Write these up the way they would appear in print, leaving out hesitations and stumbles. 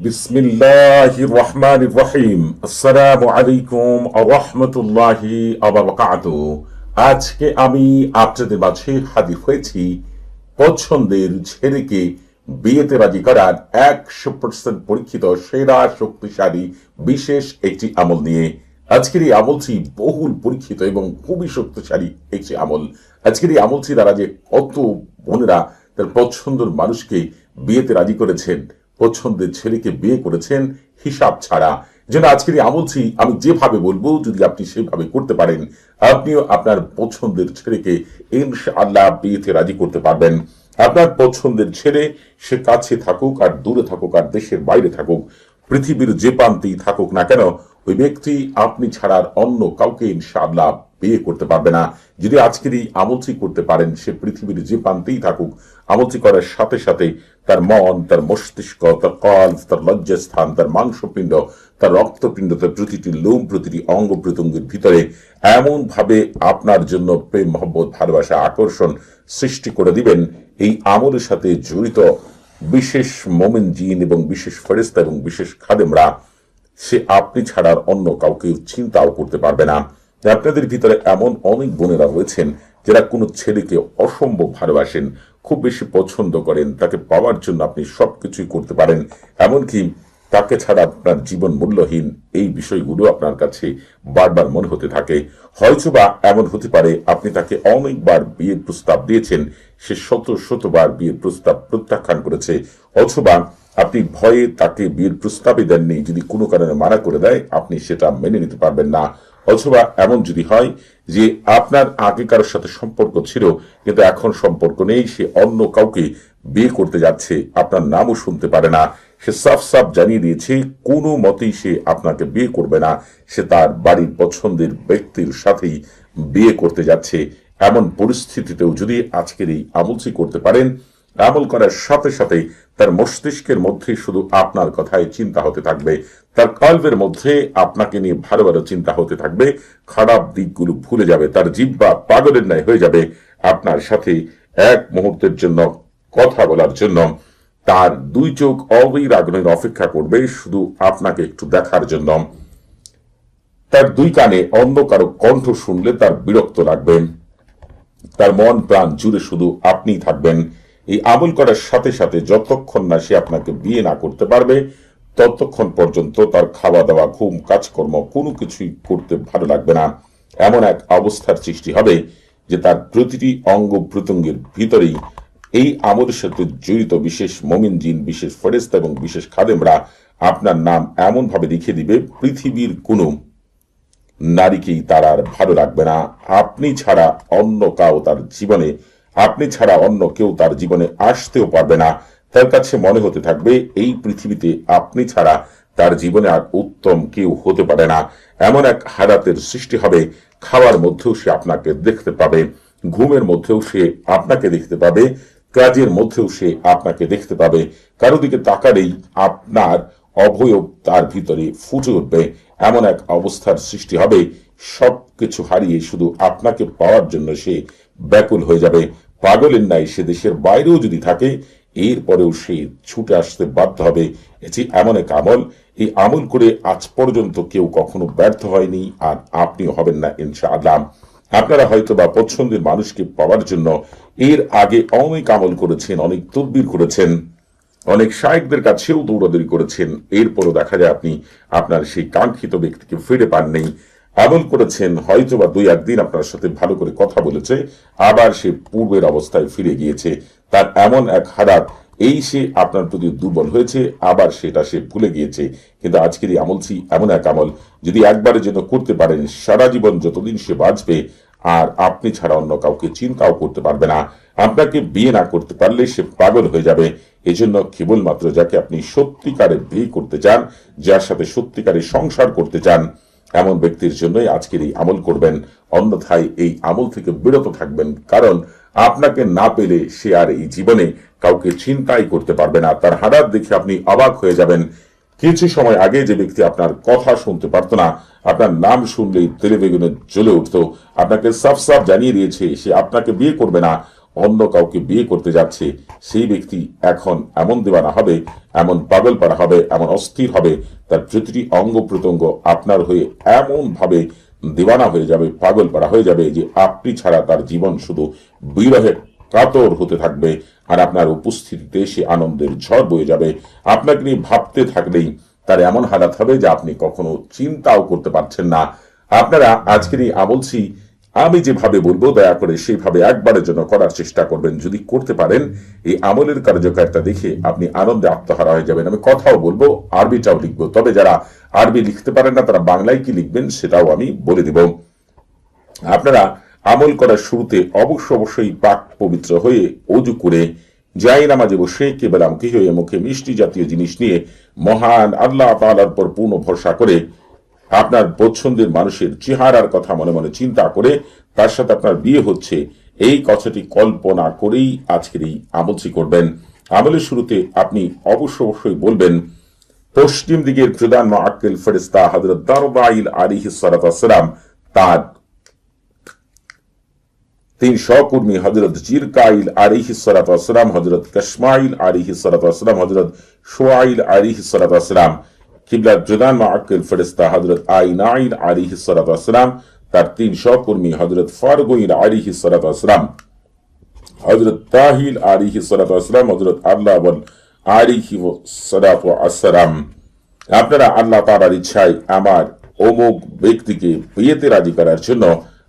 বিসমিল্লাহির রহমানির রহিম। আসসালামু আলাইকুম ওয়া রাহমাতুল্লাহি ওয়া বারাকাতুহু। আজকে আমি আপনাদের মাঝে হাজির হয়েছি পছন্দের ছেলেকে বিয়েতে রাজি করার 100% পরীক্ষিত সেরা শক্তিশালী বিশেষ একটি আমল নিয়ে। আজকের এই আমলটি বহুল পরীক্ষিত এবং খুবই শক্তিশালী একটি আমল। আজকের এই আমলটি দ্বারা যে কত বোনেরা তার পছন্দের মানুষকে বিয়েতে রাজি করেছেন, পছন্দের ছেলেকে বিয়ে করেছেন হিসাব ছাড়া। যেন আজকের এই আমলটি আমি যেভাবে বলবো যদি আপনি সেভাবে করতে পারেন, আপনিও আপনার পছন্দের ছেলেকে ইনশাআল্লাহ বিয়েতে রাজি করতে পারবেন। আপনার পছন্দের ছেলে সে কাছে থাকুক আর দূরে থাকুক আর দেশের বাইরে থাকুক, পৃথিবীর যে প্রান্তেই থাকুক না কেন, ওই ব্যক্তি আপনি ছাড়ার অন্য কাউকে ইনশাআল্লাহ বিয়ে করতে পারবে না। যদি আজকের এই আমলটি করতে পারেন, সে পৃথিবীর যে প্রান্তেই থাকুক, আমলটি করার সাথে সাথে তার মন, তার মস্তিষ্ক, তার কল্প, তার লজ্জাস্থান, তার মাংসপিণ্ড, তার রক্তপিণ্ড, তার প্রতিটি লোম, প্রতিটি অঙ্গ প্রত্যঙ্গের ভিতরে এমন ভাবে আপনার জন্য প্রেম, মহব্বত, ভালোবাসা, আকর্ষণ সৃষ্টি করে দিবেন। এই আমলের সাথে জড়িত বিশেষ মোমেন জিন এবং বিশেষ ফেরেশতা এবং বিশেষ খাদেমরা সে আপনি ছাড়ার অন্য কাউকে চিন্তাও করতে পারবে না। আপনাদের ভিতরে এমন অনেক বোনেরা রয়েছেন যারা কোনো ছেলেকে অসম্ভব ভালোবাসেন, খুব বেশি পছন্দ করেন, তাকে পাওয়ার জন্য আপনি সবকিছুই করতে পারেন, এমনকি তাকে ছাড়া আপনার জীবন মূল্যহীন। এই বিষয়গুলো আপনার কাছে বারবার মনে হতে থাকে। হয়তোবা এমন হতে পারে আপনি তাকে অনেকবার বিয়ের প্রস্তাব দিয়েছেন, সে শতবার বিয়ের প্রস্তাব প্রত্যাখ্যান করেছে, অথবা আপনি ভয়ে তাকে বিয়ের প্রস্তাবে দেননি, যদি কোনো কারণে মানা করে দেয় আপনি সেটা মেনে নিতে পারবেন না। অথবা এমন যদি হয় যে আপনার আগে কারোর সাথে সম্পর্ক ছিল কিন্তু এখন সম্পর্ক নেই, সে অন্য কাউকে বিয়ে করতে যাচ্ছে, আপনার নামও শুনতে পারে না, সে সাফ জানিয়ে দিয়েছে কোনো মতেই সে আপনাকে বিয়ে করবে না, সে তার বাড়ির পছন্দের ব্যক্তির সাথেই বিয়ে করতে যাচ্ছে। এমন পরিস্থিতিতেও যদি আজকের এই আমলটি করতে পারেন, আমল করার সাথে সাথে তার মস্তিষ্কের মধ্যে শুধু আপনার কথাই চিন্তা হতে থাকবে, তার কল্পের মধ্যে আপনাকে নিয়ে ভালো ভালো চিন্তা হতে থাকবে, খারাপ দিকগুলো ভুলে যাবে, তার জিহ্বা পাগলের ন্যায় হয়ে যাবে আপনার সাথে এক মুহূর্তের জন্য কথা বলার জন্য। তার দুই চোখ অবির আগ্রহের অপেক্ষা করবে শুধু আপনাকে একটু দেখার জন্য। তার দুই কানে অন্য কারো কণ্ঠ শুনলে তার বিরক্ত লাগবে, তার মন প্রাণ জুড়ে শুধু আপনিই থাকবেন। এই আমল করার সাথে সাথে যতক্ষণ না সে আপনাকে বিয়ে না করতে পারবে, ততক্ষণ পর্যন্ত তার খাওয়া দাওয়া, ঘুম, কাজকর্ম কোনো কিছুই করতে ভালো লাগবে না। এমন এক অবস্থার সৃষ্টি হবে যে তার প্রতিটি অঙ্গ প্রত্যঙ্গের ভিতরেই এই আমলের সাথে জড়িত বিশেষ মোমিন জিন, বিশেষ ফেরেশতা এবং বিশেষ খাদেমরা আপনার নাম এমন ভাবে লিখে দিবে, পৃথিবীর কোনো নারীকেই তার আর ভালো লাগবে না। আপনি ছাড়া অন্য কেউ তার জীবনে আসতেও পারবে না। তার কাছে মনে হতে থাকবে এই পৃথিবীতে আপনি ছাড়া তার জীবনে আর উত্তম কেউ হতে পারে না। এমন এক হারাতের সৃষ্টি হবে, খাওয়ার মধ্যেও সে আপনাকে দেখতে পাবে, ঘুমের মধ্যেও সে আপনাকে দেখতে পাবে, কাজের মধ্যেও সে আপনাকে দেখতে পাবে। কারো দিকে তাকালেই আপনার অবয়ব তার ভিতরে ফুটে উঠবে। এমন এক অবস্থার সৃষ্টি হবে, সবকিছু হারিয়ে শুধু আপনাকে পাওয়ার জন্য সে ব্যাকুল হয়ে যাবে। পাগলের ন্যায় সে দেশের বাইরেও যদি থাকে, এরপরেও সে ছুটে আসতে বাধ্য হবে। এটি এমন এক আমল, এই আমল করে আজ পর্যন্ত কেউ কখনো ব্যর্থ হয়নি, আর আপনিও হবেন না ইনশাআল্লাহ। আপনারা হয়তো বা পছন্দের মানুষকে পাওয়ার জন্য এর আগে অনেক আমল করেছেন, অনেক তদবির করেছেন, অনেক শায়েখদের কাছেও দৌড়াদৌড়ি করেছেন, এরপরও দেখা যায় আপনি আপনার সেই কাঙ্ক্ষিত ব্যক্তিকে ফিরে পাননি। আমল করেছেন, হয়তো বা 2-1 দিন আপনার সাথে ভালো করে কথা বলেছে, আবার সে পূর্বের অবস্থায় ফিরে গিয়েছে। তার এমন এক হারাত, এই সে আপনার প্রতি দুর্বল হয়েছে, আবার সেটা সে ভুলে গিয়েছে। কিন্তু আজকের এই আমলটি এমন এক আমল, যদি একবারের জন্য করতে পারেন, সারা জীবন যতদিন সে বাঁচবে আর আপনি ছাড়া অন্য কাউকে চিন্তাও করতে পারবে না। আপনাকে বিয়ে না করতে পারলে সে পাগল হয়ে যাবে। এজন্য কেবলমাত্র যাকে আপনি সত্যিকারে বিয়ে করতে চান, যার সাথে সত্যিকারে সংসার করতে চান, এমন ব্যক্তির জন্যই আজকের এই আমল করবেন। অন্যথায় এই আমল থেকে বিরত থাকবেন, কারণ আপনাকে না পেলে সে আর এই জীবনে কাউকে চিন্তাই করতে পারবে না। তার হারাত দেখে আপনি অবাক হয়ে যাবেন। কিছু সময় আগে যে ব্যক্তি আপনার কথা শুনতে পারত না, আপনার নাম শুনলেই তেলে বেগুনে জ্বলে উঠত, আপনাকে সাফ জানিয়ে দিয়েছে সে আপনাকে বিয়ে করবে না, অন্য কাউকে বিয়ে করতে যাচ্ছে, সেই ব্যক্তি এখন এমন দিওয়ানা হবে, এমন পাগল পারা হবে, এমন অস্থির হবে, তার প্রতিটি অঙ্গ প্রত্যঙ্গ আপনার হয়ে এমন ভাবে দিওয়ানা হয়ে যাবে, পাগল পারা হয়ে যাবে যে আপনি ছাড়া তার জীবন শুধু বিরহে কাতর হতে থাকবে। আর আপনার উপস্থিতিতে সে আনন্দের ঝড় বয়ে যাবে। আপনাকে নিয়ে ভাবতে থাকলেই তার এমন হালাত হবে যে আপনি কখনো চিন্তাও করতে পারছেন না। আপনারা আজকের এই বলছি, আমি যেভাবে বলবো দয়া করে সেইভাবে একবারের জন্য করার চেষ্টা করবেন। যদি করতে পারেন, এই আমলের কার্যকারিতা দেখে আপনি আনন্দে আত্মহারা হয়ে যাবেন। আমি কথাও বলবো, আরবিটাও লিখবো, তবে যারা আরবি লিখতে পারেন না তারা বাংলায় কি লিখবেন সেটাও আমি বলে দিব। আপনারা আমল করার শুরুতে অবশ্যই পাক পবিত্র হয়ে অজু করে যাই নামাজে বসে কেবলামুখী হয়ে মুখে মিষ্টি জাতীয় জিনিস নিয়ে মহান আল্লাহ তাআলার পর পূর্ণ ভরসা করে আপনার পছন্দের মানুষের চেহারার কথা মনে মনে চিন্তা করে তার সাথে আপনার বিয়ে হচ্ছে এই কথাটি কল্পনা করেই আজকের এই আমলটি করবেন। আমলের শুরুতে আপনি অবশ্যই বলবেন, পশ্চিম দিকের প্রধান মুআক্কিল ফেরেশতা হযরত দারবাইল আলাইহিস সালাতু ওয়াস সালাম, তার 3 সহকর্মী হযরত জিরকাইল আলাইহিস সালাতু ওয়াস সালাম, হযরত কাশমাইল আলাইহিস সালাতু ওয়াস সালাম, হযরত শুআইল আলাইহিস সালাতু ওয়াস সালাম, কিবলার প্রধান মুআক্কিল ফেরেশতা হযরত আইনাইল আলাইহিস সালাতু ওয়াস সালাম, তার 3 সহকর্মী হযরত ফারগুইল আলাইহিস সালাতু ওয়াস সালাম, হযরত তাহিল আলাইহিস সালাতু ওয়াস সালাম, হযরত আল্লাহ আলাইহিস সালাতু ওয়াস সালাম। আপনারা আল্লাহ তাআলার ইচ্ছায় আমার অমুক ব্যক্তিকে বিয়েতে রাজি করার জন্য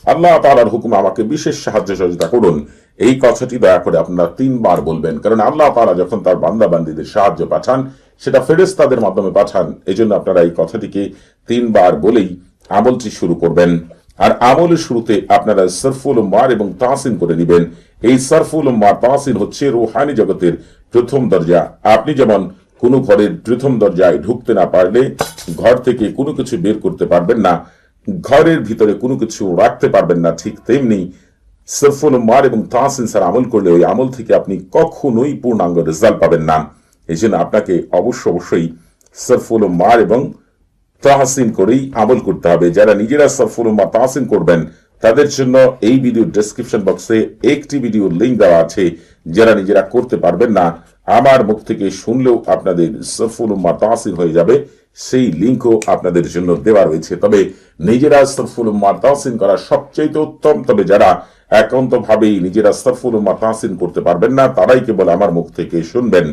আল্লাহ তাআলার হুকুম আমাকে বিশেষ সাহায্য সহযোগিতা করুন, এই কথাটি দয়া করে আপনারা 3 বার বলবেন। কারণ আল্লাহ তাআলা যখন তার বান্দা বান্দীদের সাহায্য পাঠান সেটা ফেরেশতাদের মাধ্যমে পাঠান। এজন্য আপনারা এই কথাটিকে 3 বার বলেই আমলটি শুরু করবেন। আর আমলের শুরুতে আপনারা সরফুল উম্মার এবং তাহসিন করে নেবেন। এই সরফুল উম্মার তাহসিন হচ্ছে রূহানি জগতের প্রথম দরজা। আপনি যেমন কোনো ঘরের প্রথম দরজায় ঢুকতে না পারলে ঘর থেকে কোনো কিছু বের করতে পারবেন না, ঘরের ভিতরে কোনো কিছু রাখতে পারবেন না, ঠিক তেমনি সরফুল উম্মার এবং তাহসিন স্যার আমল করলে ওই আমল থেকে আপনি কখনোই পূর্ণাঙ্গ রেজাল্ট পাবেন না। এই জন্য আপনাকে অবশ্যই সরফুল উম্মার এবং তাহসিন করেই আমল করতে হবে। যারা নিজেরা সরফুল উম্মার তাহসিন করবেন তাদের জন্য এই ভিডিও ডেসক্রিপশন বক্সে একটি ভিডিও লিংক দেওয়া আছে। যারা নিজেরা করতে পারবেন না, আমার মুখ থেকে শুনলেও আপনাদের সরফুল উম্মার তাহসিন হয়ে যাবে, সেই লিঙ্কও আপনাদের জন্য দেওয়া রয়েছে। তবে নিজেরা সরফুল উম্মার তাহসিন করা সবচেয়ে উত্তম। তবে যারা একান্তভাবেই নিজেরা সরফুল উম্মার তাহসিন করতে পারবেন না তারাই কেবল আমার মুখ থেকে শুনবেন।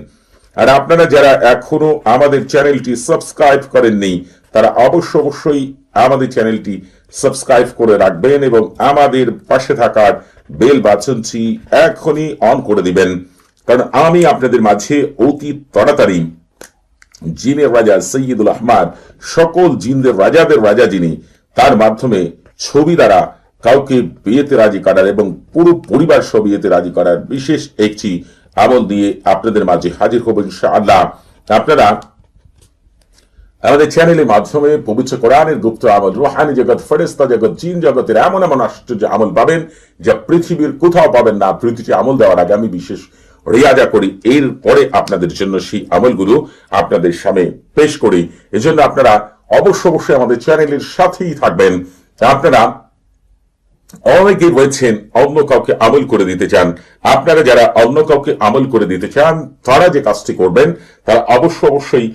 আর আপনারা যারা এখনো আমাদের চ্যানেলটি সাবস্ক্রাইব করেননি তারা অবশ্যই আমাদের চ্যানেলটি সাবস্ক্রাইব করে রাখবেন এবং আমাদের পাশে থাকার বেল বাটনটি এখনই অন করে দিবেন। কারণ আমি আপনাদের মাঝে অতি তাড়াতাড়ি জিনের রাজা সৈয়দুল আহমাদ, সকল জিনদের রাজাদের রাজা যিনি, তার মাধ্যমে ছবি দ্বারা কাউকে বিয়েতে রাজি করার এবং পুরো পরিবার সহ বিয়েতে রাজি করার বিশেষ একটি আমল দিয়ে আপনাদের মাঝে হাজির হব ইনশাআল্লাহ। আপনারা আমাদের চ্যানেলের মাধ্যমে পবিত্র কোরআনের গুপ্ত আমল, রুহানি জগৎ, ফেরেশতা জগৎ, জিন জগতের এমন আশ্চর্য আমল পাবেন যা পৃথিবীর কোথাও পাবেন না। প্রতিটি আমল দেওয়ার আগে আমি বিশেষ রিয়াজা করি, এরপরে আপনাদের জন্য সেই আমলগুলো আপনাদের সামনে পেশ করি। এজন্য আপনারা অবশ্যই আমাদের চ্যানেলের সাথেই থাকবেন। আপনারা অনেকেই রয়েছেন অন্য কাউকে আমল করে দিতে চান। আপনারা যারা অন্য কাউকে আমল করে দিতে চান তারা যে কাজটি করবেন, তারা অবশ্যই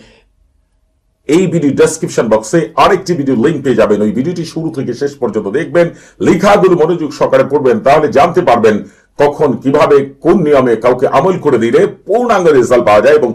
এই ভিডিও ডেসক্রিপশন বক্সে আরেকটি ভিডিও লিংক পেয়ে যাবেন। ওই ভিডিওটি শুরু থেকে শেষ পর্যন্ত দেখবেন, লেখাগুলো মনোযোগ সহকারে পড়বেন, তাহলে জানতে পারবেন কখন কিভাবে কোন নিয়মে কাউকে আমল করে দিলে পূর্ণাঙ্গ রেজাল্ট পাওয়া যায় এবং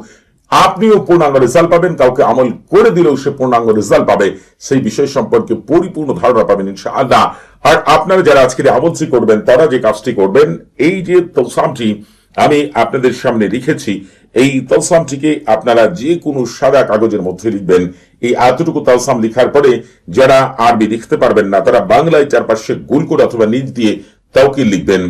আপনিও পূর্ণাঙ্গ রেজাল্ট পাবেন, কাউকে আমল করে দিলেও সে পূর্ণাঙ্গ রেজাল্ট পাবে, সেই বিষয় সম্পর্কে পরিপূর্ণ ধারণা পাবেন ইনশাআল্লাহ। আর আপনারা যারা আজকের আমলটি করবেন তারা যে কাজটি করবেন, এই যে তলসামটি আমি আপনাদের সামনে লিখেছি, এই তলসামটিকে আপনারা যে কোনো সাদা কাগজের মধ্যে লিখবেন। এই এতটুকু তলসাম লিখার পরে যারা আরবি লিখতে পারবেন না তারা বাংলায় চারপাশে গোল করে অথবা নিচ দিয়ে তাওকিল লিখবেন।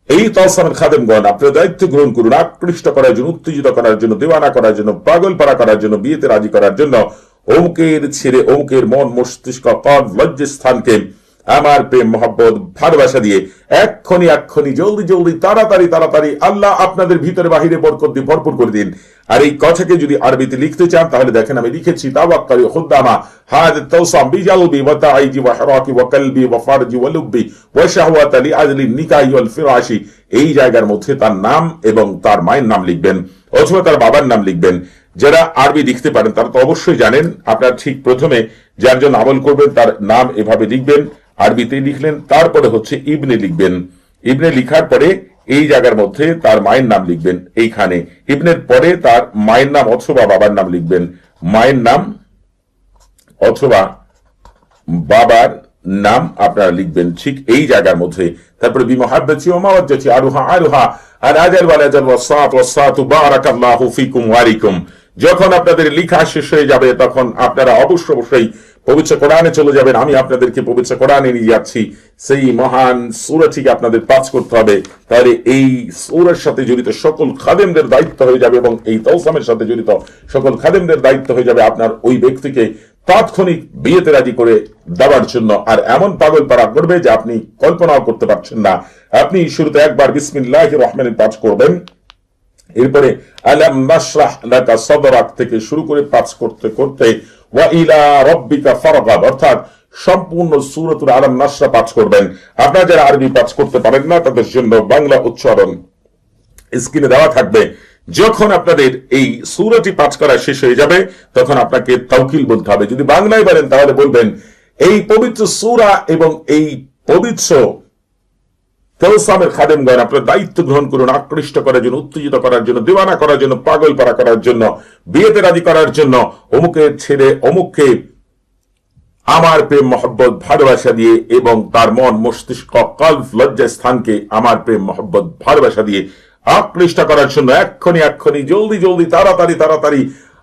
এই তলসামের খাদেমগণ আপনার দায়িত্ব গ্রহণ করুন, আকৃষ্ট করার জন্য, উত্তেজিত করার জন্য, দেওয়ানা করার জন্য, পাগল পাড়া করার জন্য, বিয়েতে রাজি করার জন্য অমুকের ছেড়ে অমুকের মন, মস্তিষ্ক, কান, লজ্জাস্থানকে আমার প্রেম মহব্বত ভালোবাসা দিয়ে এক্ষুনি এক্ষুনি জলদি জলদি তাড়াতাড়ি তাড়াতাড়ি আল্লাহ আপনাদের ভিতরে বাহিরে বরকত দিয়ে ভরপুর করে দিন। আর এই কথাকে যদি আরবিতে লিখতে চান তাহলে দেখেন আমি লিখেছি তাওয়াক্কালি খুদ্দামা হাযা তাওসাম বিজালবি ওয়া তাইজি ওয়া হিরাকি ওয়া কলবি ওয়া ফারজি ওয়া লুব্বি ওয়া শাহওয়াতা লিআজলি নিকাহি ওয়াল ফিরাশি। এই জায়গার মধ্যে তার নাম এবং তার মায়ের নাম লিখবেন অথবা তার বাবার নাম লিখবেন। যারা আরবি লিখতে পারেন তারা তো অবশ্যই জানেন, আপনার ঠিক প্রথমে যার জন্য আমল করবেন তার নাম এভাবে লিখবেন, আরবিতে লিখলেন, তারপরে হচ্ছে ইবনে লিখবেন। ইবনে লিখার পরে এই জায়গার মধ্যে তার মায়ের নাম লিখবেন, এইখানে ইবনের পরে তার মায়ের নাম অথবা বাবার নাম লিখবেন, মায়ের নাম অথবা বাবার নাম আপনারা লিখবেন ঠিক এই জায়গার মধ্যে। তারপরে বিমহাব্বতি ওয়া মাওয়াজ্জাতি আরুহা আরুহা আর আজাল ওয়াল আজাল ওয়াসাত ওয়াসাতু বারাকাল্লাহু ফিকুম ওয়া আলাইকুম। যখন আপনাদের লেখা শেষ হয়ে যাবে তখন আপনারা অবশ্যই পবিত্র কোরআনে চলে যাবেন। আমি আপনাদেরকে পবিত্র কোরআনে নিয়ে যাচ্ছি, সেই মহান সূরাটিকে আপনাদের পাঠ করতে হবে। তাহলে এই সূরার সাথে জড়িত সকল খাদেমদের দায়িত্ব হয়ে যাবে এবং এই তাওসামের সাথে জড়িত সকল খাদেমদের দায়িত্ব হয়ে যাবে আপনার ওই ব্যক্তিকে তাৎক্ষণিক বিয়েতে রাজি করে দেওয়ার জন্য। আর এমন পাগল পারা করবে যে আপনি কল্পনাও করতে পারছেন না। আপনি শুরুতে একবার বিসমিল্লাহির রহমানির পাঠ করবেন, এরপরে আলাম নাশরাহ লাকা সাদরাক থেকে শুরু করে পাঠ করতে করতে ওয়া ইলা রাব্বিকা ফারগাব অর্থাৎ সম্পূর্ণ সূরাতুল আলাম নাশরা পাঠ করবেন। আপনারা যারা আরবি পাঠ করতে পারেন না তাদের জন্য বাংলা উচ্চারণ স্ক্রিনে দেওয়া থাকবে। যখন আপনাদের এই সূরাটি পাঠ করা শেষ হয়ে যাবে তখন আপনাকে তাওকিল বলতে হবে। যদি বাংলায় বলেন তাহলে বলবেন এই পবিত্র সূরা এবং এই পবিত্র তাওসামের খাদেমগণ আপনার দায়িত্ব গ্রহণ করুন আকৃষ্ট করার জন্য, উত্তেজিত করার জন্য, দিওয়ানা করার জন্য, পাগল পারা করার জন্য, বিয়েতে রাজি করার জন্য, অমুকের ছেড়ে অমুককে আমার প্রেম মহব্বত ভালোবাসা দিয়ে এবং তার মন মস্তিষ্ক কল্ব লজ্জা স্থানকে আমার প্রেম মহব্বত ভালোবাসা দিয়ে আকৃষ্ট করার জন্য এক্ষুনি এক্ষুনি জলদি জলদি তাড়াতাড়ি তাড়াতাড়ি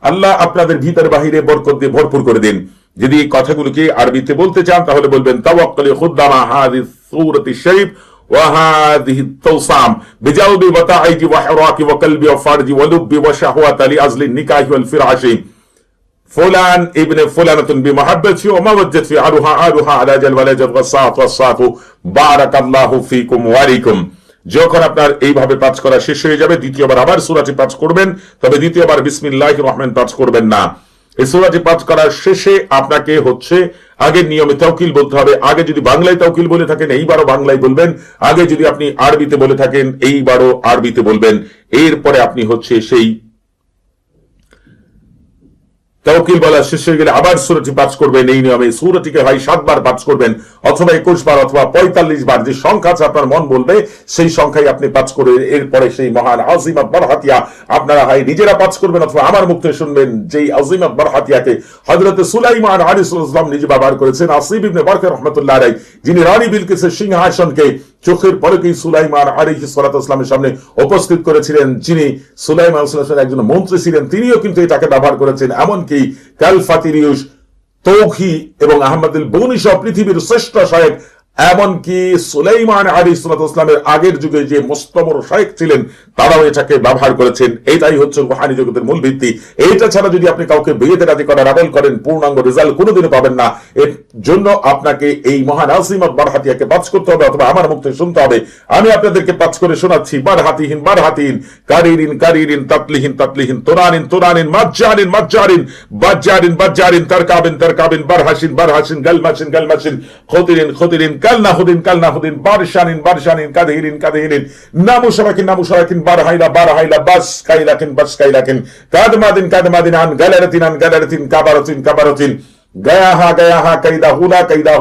আল্লাহ আপনাদের ভিতর বাহিরে বরকত দিয়ে ভরপুর করে দিন। যদি এই কথাগুলোকে আরবিতে বলতে চান তাহলে বলবেন তাওয়াক্কালি খুদ্দামা হাযিস সূরাতি শরীফ وهذه التوصام بجلبي وتعيجي وحراكي وقلبي وفرجي ولبي وشهوة لأجل النكاح والفراش فلان ابن فلانة بمحبتي ومودتي عروها عروها على جل ولجد والصاف والصاف بارك الله فيكم وعليكم। যখন আপনার এইভাবে পাঠ করা শেষ হয়ে যাবে দ্বিতীয়বার আবার সূরাটি পাঠ করবেন, তবে দ্বিতীয়বার বিসমিল্লাহির রহমান পাঠ করবেন না। এই সূরাটি পাঠ করার শেষে আপনাকে হচ্ছে আগে নিয়মে তাওকিল বলতে হবে। আগে যদি বাংলায় তাওকিল বলে থাকেন এইবারও বাংলায় বলবেন, আগে যদি আপনি আরবিতে বলে থাকেন এইবারও আরবিতে বলবেন। এরপরে আপনি হচ্ছে সেই তাওকিল বলা শেষ হয়ে গেলে আবার সূরাটি পাঠ করবেন। এই নিয়মে সূরাটিকে হয় 7 বার পাঠ করবেন অথবা 21 বার অথবা 45 বার, যে সংখ্যা আছে আপনার মন বলবে সেই সংখ্যায় আপনি পাঠ করবেন। এরপরে সেই মহান আজিমাত বারহাতিয়া আপনারা হয় নিজেরা পাঠ করবেন অথবা আমার মুখ থেকে শুনবেন। যেই আজিমাত বারহাতিয়াকে হযরত সুলাইমান আলাইহিস সালাম নিজে ব্যবহার করেছেন। আসিব ইবনে বারকা রাহমাতুল্লাহ আলাইহি যিনি রানী বিলকিসের সিংহাসনকে চোখের পলকেই সুলাইমান আলাইহিস সালামের সামনে উপস্থিত করেছিলেন, যিনি সুলাইমান আলাইহিস সালামের একজন মন্ত্রী ছিলেন, তিনিও কিন্তু এটাকে ব্যবহার করেছেন। এমনকি কালফাতিরিউস তৌহি এবং আহমদুল বৌনি সহ পৃথিবীর শ্রেষ্ঠ শায়েখ, এমনকি সুলাইমান আলাইহিস সালামের আগের যুগে যে মুস্তমর শায়েখ ছিলেন তারাও এটাকে ব্যবহার করেছেন। এটাই হচ্ছে রূহানি জগতের মূল ভিত্তি। এইটা ছাড়া যদি আপনি কাউকে বিয়েতে রাজি করার আমল করেন পূর্ণাঙ্গ রেজাল্ট কোনোদিনও পাবেন না। এর জন্য আপনাকে এই মহান আজিমাত বারহাতিয়াকে পাঠ করতে হবে অথবা আমার মুখ থেকে শুনতে হবে। আমি আপনাদেরকে পাঠ করে শোনাচ্ছি। বারহাতিহীন বারহাতিহীন কারিরিন কারিরিন তাতলিহীন তাতলিহীন তোরানিন তোরানিন মাজ্জারিন মাজ্জারিন বাজ্জারিন বাজ্জারিন তারকাবিন তারকাবিন বারহাসিন বারহাসিন গালমাসিন গালমাসিন খতিরিন খতিরিন কালনাহুদিন কালনাহুদিন বারশানিন বারশানিন কাদহিরিন কাদহিরিন নামুশরাকিন নামুশরাকিন বারহাইলা বারহাইলা বাস কাইলাকিন বাস কাইলাকিন কাদমাদিন কাদমাদিন আন গালারাতিন কাবারাতিন কাবারাতিন গায়াহা গায়াহা কাইদা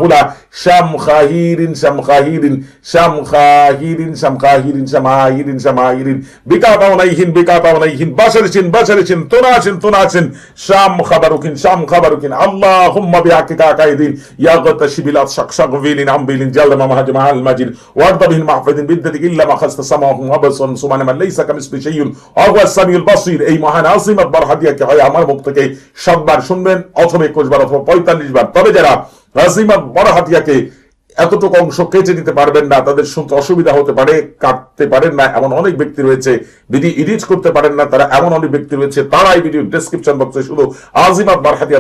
হুলা শামখাহিরিন শামখাহিরিন শামখাহিরিন শামখাহিরিন শামাহিরিন শামাহিরিন বিকাতাউনাইহিন বাশারিন বাশারিন তুনাসিন তুনাসিন শাম খাবারুকিন আল্লাহুম্মা বিহাক্কিকা কাইদিন ইয়া গাতাশিবিল শাকশাকবিলিন আমবিলিন জালমা মাহাজমা আল মাজিদ ওয়ারদাবিন মাহফিদিন বিদ্দাতিক ইল্লা মা খাসতা সামাহুম আবাসুন সুবহানা মান লাইসা কামিসলি শাইউন ওয়া হুয়াস সামিউল বাসীর। এই মহান আজিমাত বারহাতিয়াকে হয় আমার মুখ থেকে 7 বার শুনবেন অথবা 21 বার অথবা 45 বার। তবে যারা আজিমাত বারহাতিয়াকে এতটুকু অংশ কেটে দিতে পারবেন না, তাদের শুনতে অসুবিধা হতে পারে, কাটতে পারেন না এমন অনেক ব্যক্তি রয়েছে, ভিডিও এডিট করতে পারেন না তারা এমন অনেক ব্যক্তি রয়েছে, তারা এই ভিডিও ডেসক্রিপশন বক্সে শুধু আজিমাত বারহাতিয়া